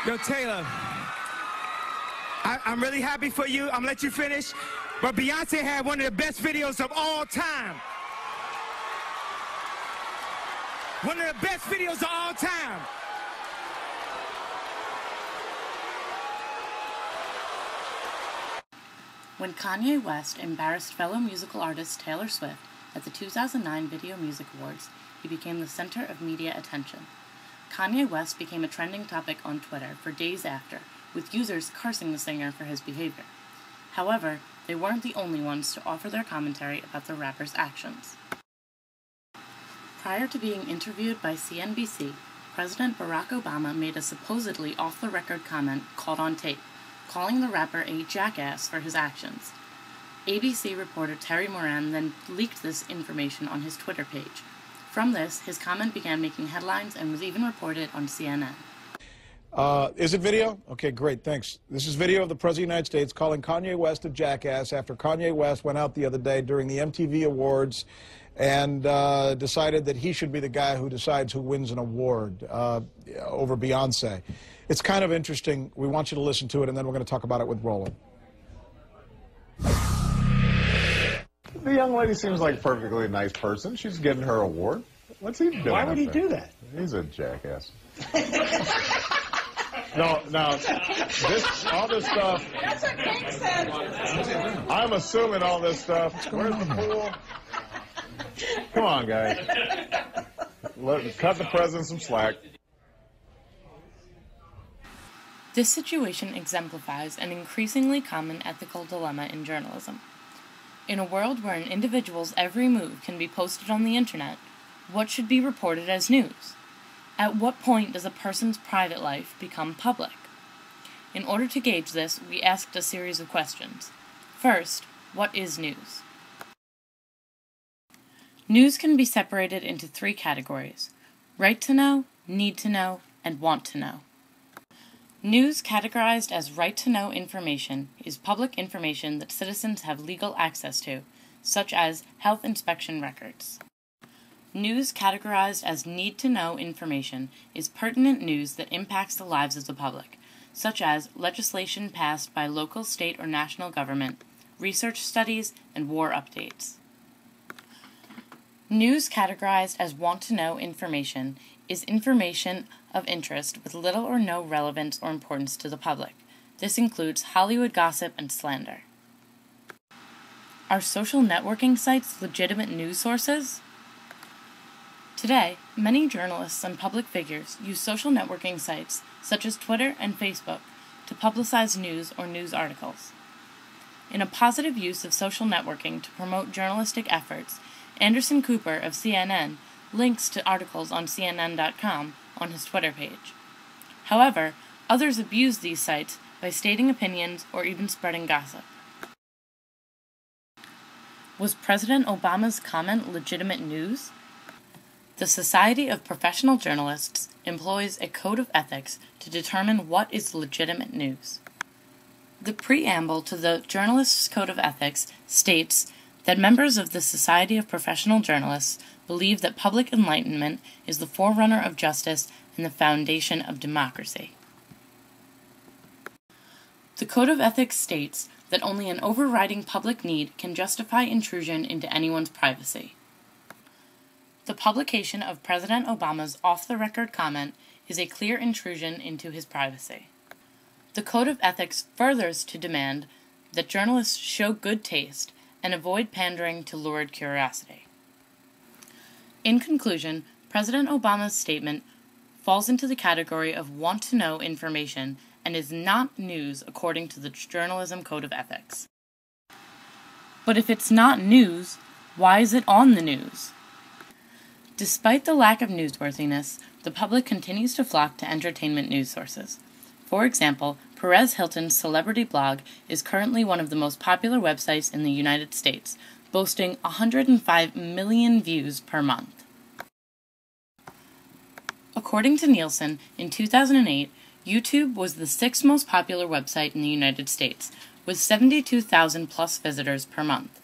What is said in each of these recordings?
Yo, Taylor, I'm really happy for you. I'm gonna let you finish. But Beyonce had one of the best videos of all time. One of the best videos of all time. When Kanye West embarrassed fellow musical artist Taylor Swift at the 2009 Video Music Awards, he became the center of media attention. Kanye West became a trending topic on Twitter for days after, with users cursing the singer for his behavior. However, they weren't the only ones to offer their commentary about the rapper's actions. Prior to being interviewed by CNBC, President Barack Obama made a supposedly off-the-record comment caught on tape, calling the rapper a jackass for his actions. ABC reporter Terry Moran then leaked this information on his Twitter page. From this, his comment began making headlines and was even reported on CNN. Is it video? Okay, great, thanks. This is video of the President of the United States calling Kanye West a jackass after Kanye West went out the other day during the MTV Awards and decided that he should be the guy who decides who wins an award over Beyonce. It's kind of interesting. We want you to listen to it, and then we're going to talk about it with Roland. The young lady seems like a perfectly nice person. She's getting her award. What's he doing? Why would he do that? He's a jackass. No, all this stuff. That's what King said. I'm assuming all this stuff. Where's the pool? Come on, guys. Cut the president some slack. This situation exemplifies an increasingly common ethical dilemma in journalism. In a world where an individual's every move can be posted on the internet, what should be reported as news? At what point does a person's private life become public? In order to gauge this, we asked a series of questions. First, what is news? News can be separated into three categories: right to know, need to know, and want to know. News categorized as right-to-know information is public information that citizens have legal access to, such as health inspection records. News categorized as need-to-know information is pertinent news that impacts the lives of the public, such as legislation passed by local, state, or national government, research studies, and war updates. News categorized as want-to-know information is information of interest with little or no relevance or importance to the public. This includes Hollywood gossip and slander. Are social networking sites legitimate news sources? Today, many journalists and public figures use social networking sites such as Twitter and Facebook to publicize news or news articles. In a positive use of social networking to promote journalistic efforts, Anderson Cooper of CNN links to articles on CNN.com on his Twitter page. However, others abuse these sites by stating opinions or even spreading gossip. Was President Obama's comment legitimate news? The Society of Professional Journalists employs a code of ethics to determine what is legitimate news. The preamble to the Journalists' Code of Ethics states that members of the Society of Professional Journalists believe that public enlightenment is the forerunner of justice and the foundation of democracy. The Code of Ethics states that only an overriding public need can justify intrusion into anyone's privacy. The publication of President Obama's off-the-record comment is a clear intrusion into his privacy. The Code of Ethics furthers to demand that journalists show good taste and avoid pandering to lurid curiosity. In conclusion, President Obama's statement falls into the category of want-to-know information and is not news according to the Journalism Code of Ethics. But if it's not news, why is it on the news? Despite the lack of newsworthiness, the public continues to flock to entertainment news sources. For example, Perez Hilton's celebrity blog is currently one of the most popular websites in the United States, boasting 105 million views per month. According to Nielsen, in 2008, YouTube was the sixth most popular website in the United States, with 72,000 plus visitors per month.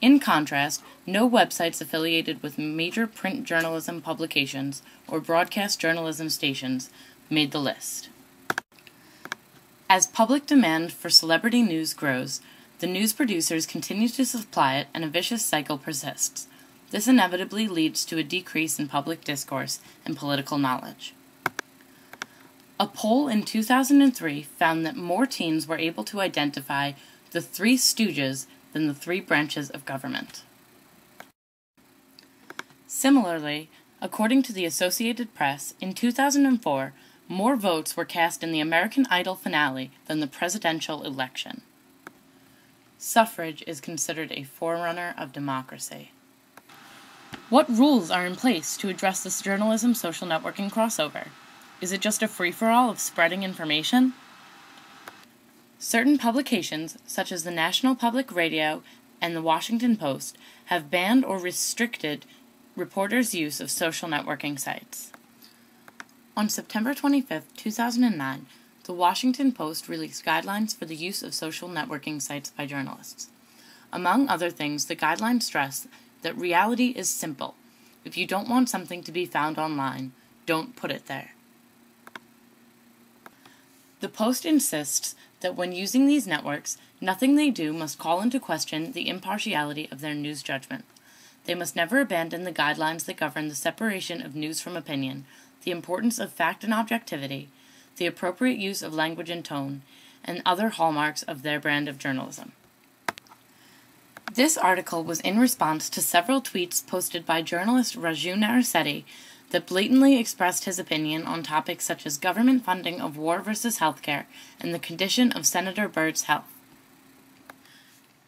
In contrast, no websites affiliated with major print journalism publications or broadcast journalism stations made the list. As public demand for celebrity news grows, the news producers continue to supply it and a vicious cycle persists. This inevitably leads to a decrease in public discourse and political knowledge. A poll in 2003 found that more teens were able to identify the Three Stooges than the three branches of government. Similarly, according to the Associated Press, in 2004, more votes were cast in the American Idol finale than the presidential election. Suffrage is considered a forerunner of democracy. What rules are in place to address this journalism social networking crossover? Is it just a free-for-all of spreading information? Certain publications, such as the National Public Radio and the Washington Post, have banned or restricted reporters' use of social networking sites. On September 25, 2009, the Washington Post released guidelines for the use of social networking sites by journalists. Among other things, the guidelines stress that reality is simple. If you don't want something to be found online, don't put it there. The Post insists that when using these networks, nothing they do must call into question the impartiality of their news judgment. They must never abandon the guidelines that govern the separation of news from opinion, the importance of fact and objectivity, the appropriate use of language and tone, and other hallmarks of their brand of journalism. This article was in response to several tweets posted by journalist Raju Narasetti that blatantly expressed his opinion on topics such as government funding of war versus healthcare and the condition of Senator Byrd's health.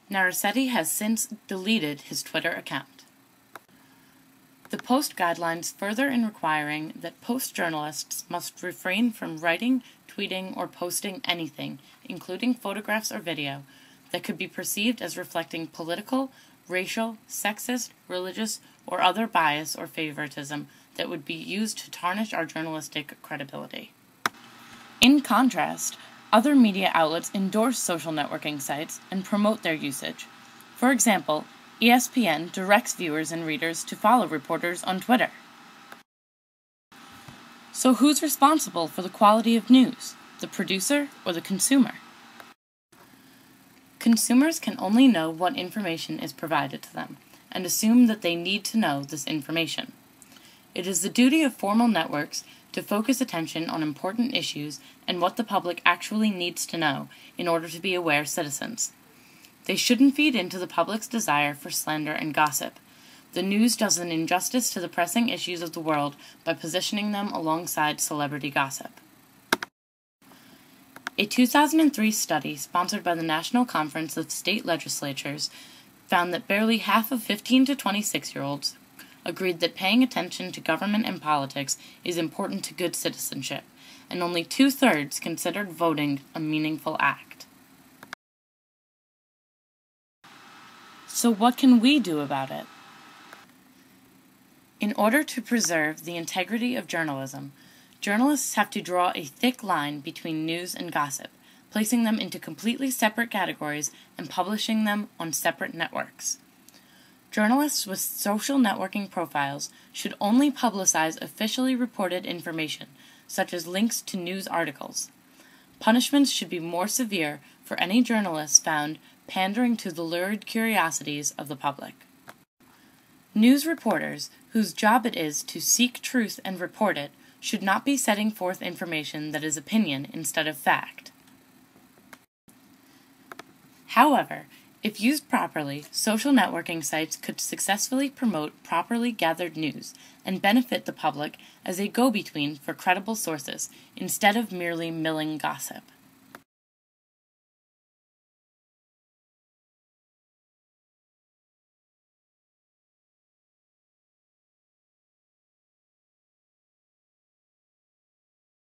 Narasetti has since deleted his Twitter account. The Post guidelines further in requiring that Post journalists must refrain from writing, tweeting, or posting anything, including photographs or video, that could be perceived as reflecting political, racial, sexist, religious, or other bias or favoritism that would be used to tarnish our journalistic credibility. In contrast, other media outlets endorse social networking sites and promote their usage. For example, ESPN directs viewers and readers to follow reporters on Twitter. So who's responsible for the quality of news, the producer or the consumer? Consumers can only know what information is provided to them, and assume that they need to know this information. It is the duty of formal networks to focus attention on important issues and what the public actually needs to know in order to be aware citizens. They shouldn't feed into the public's desire for slander and gossip. The news does an injustice to the pressing issues of the world by positioning them alongside celebrity gossip. A 2003 study sponsored by the National Conference of State Legislatures found that barely half of 15 to 26-year-olds agreed that paying attention to government and politics is important to good citizenship, and only 2/3 considered voting a meaningful act. So what can we do about it? In order to preserve the integrity of journalism, journalists have to draw a thick line between news and gossip, placing them into completely separate categories and publishing them on separate networks. Journalists with social networking profiles should only publicize officially reported information, such as links to news articles. Punishments should be more severe for any journalists found pandering to the lurid curiosities of the public. News reporters, whose job it is to seek truth and report it, should not be setting forth information that is opinion instead of fact. However, if used properly, social networking sites could successfully promote properly gathered news and benefit the public as a go-between for credible sources instead of merely milling gossip.